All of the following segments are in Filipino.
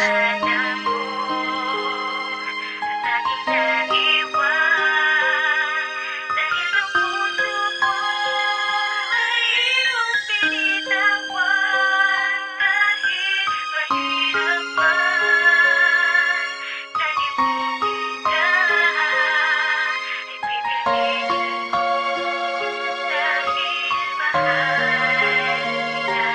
Alam mo, laging naiwan dahil ang puso ko ay iyong pinitawan. Kahit mahirap man kalimutin ka, ay pipiliin ko dahil mahal kita.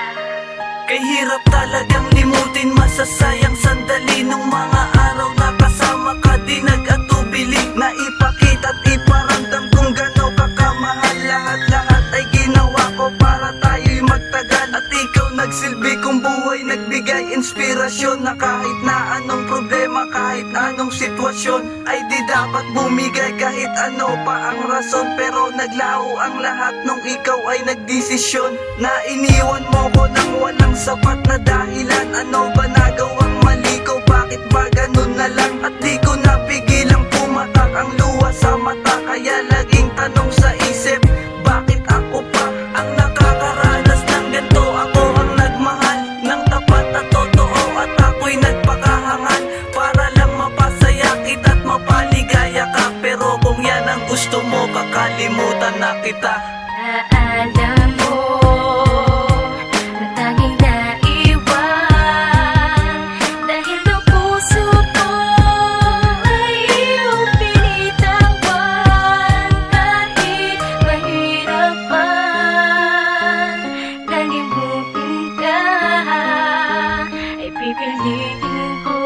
Kay hirap talagang limutin, masasayang sandali nung mga araw na kasama ka. Di nag-atubili na ipakita at iparamdam kung gano'n ka kamahal. Lahat ay ginawa ko para tayo'y magtagal, at ikaw nagsilbi kong buhay, nagbigay inspirasyon na kahit na anong problema, kahit anong sitwasyon ay di dapat bumigay kahit ano pa ang rason. Pero naglaho ang lahat nung ikaw ay nagdesisyon na iniwan mo ko nang walang sapat na dahilan. Ano ba nagawang mali ko? Bakit ba ganun na lang? At di ko napigilang pumatak ang luha sa mata. Kaya laging tanong sa isip, bakit ako pa ang nakakaranas ng ganito? Ako ang nagmahal ng tapat at totoo, at ako'y nagpakahangal para lang mapasaya kita at mapaligaya ka. Pero kung yan ang gusto mo, kakalimutan na kita. Alam mo na tanging naiwan dahil ang puso ko ay iyong pinitawan. Kahit mahirap man kalimutin ka, ay pipiliin ko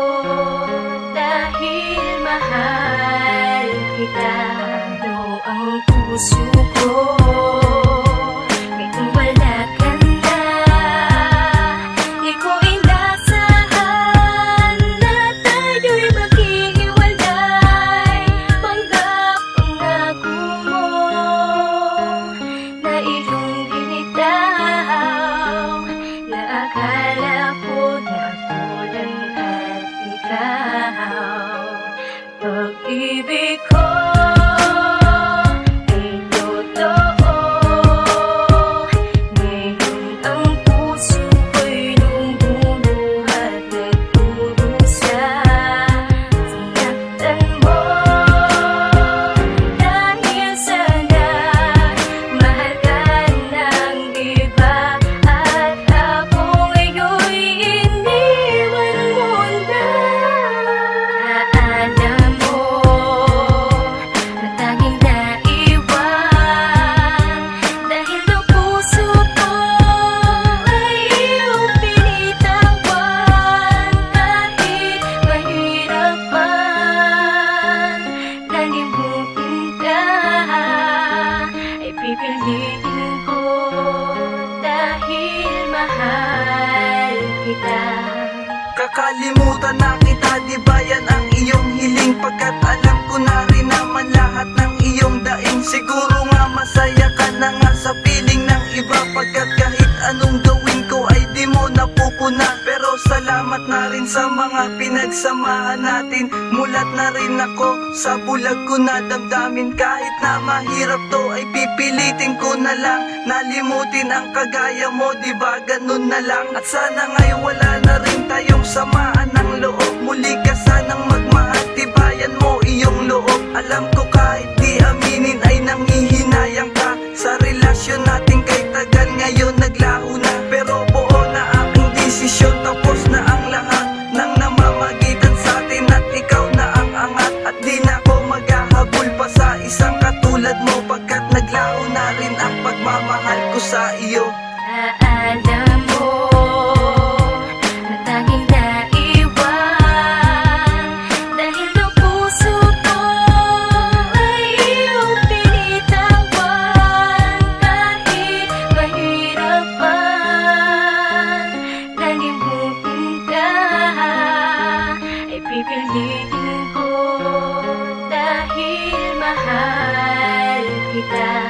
dahil mahal kita. No, ang puso ko ay kung wala ka na, di ko inasahan na tayo'y maghihiwalay. Pangako mo na iyong binitaw, na akala ko na ako lang at ikaw. Pag-ibig ko ay totoo, ngayon ang puso ko'y lumuluhat, nagdurusa. Sinaktan mo dahil sana mahal ka ng iba, at ako ngayon'y iniwan mo na. Alam mo na tanging naiwan dahil ang puso ko ay iyong pinitawan. Kahit mahirap man kalimutin ka, ay pipiliin ko dahil mahal kita. Kakalimutan na kita, di ba yan ang iyong hiling? Pagkat alam ko na rin naman lahat ng iyong daing. Siguro nga masaya ka na nga sa piling ng iba, pagkat kahit anong gawin ko ay di mo napupuna. Pero salamat na rin sa mga pinagsamahan natin. Mulat na rin ako sa bulag ko na damdamin. Kahit na mahirap to ay pipilitin ko na lang nalimutin ang kagaya mo, di ba ganun na lang? At sana nga'y wala na rin tayong samaan ng loob. Muli ka sanang magmahal, tibayan mo iyong loob. Alam ko kahit di aminin ay nanghihinayang ka sa relasyon natin kay tagal, ngayon naglaho na. Pero buo na aking desisyon, tapos na ang lahat ng namamagitan sa atin, at ikaw na ang angat. At di na ako maghahabol pa sa isang katulad mo, pagkat naglaho na rin ang pagmamahal ko sa iyo. Alam mo na tanging naiwan dahil ang puso ko ay iyong pinitawan. Kahit mahirap man kalimutin ka, ay pipiliin ko dahil mahal kita.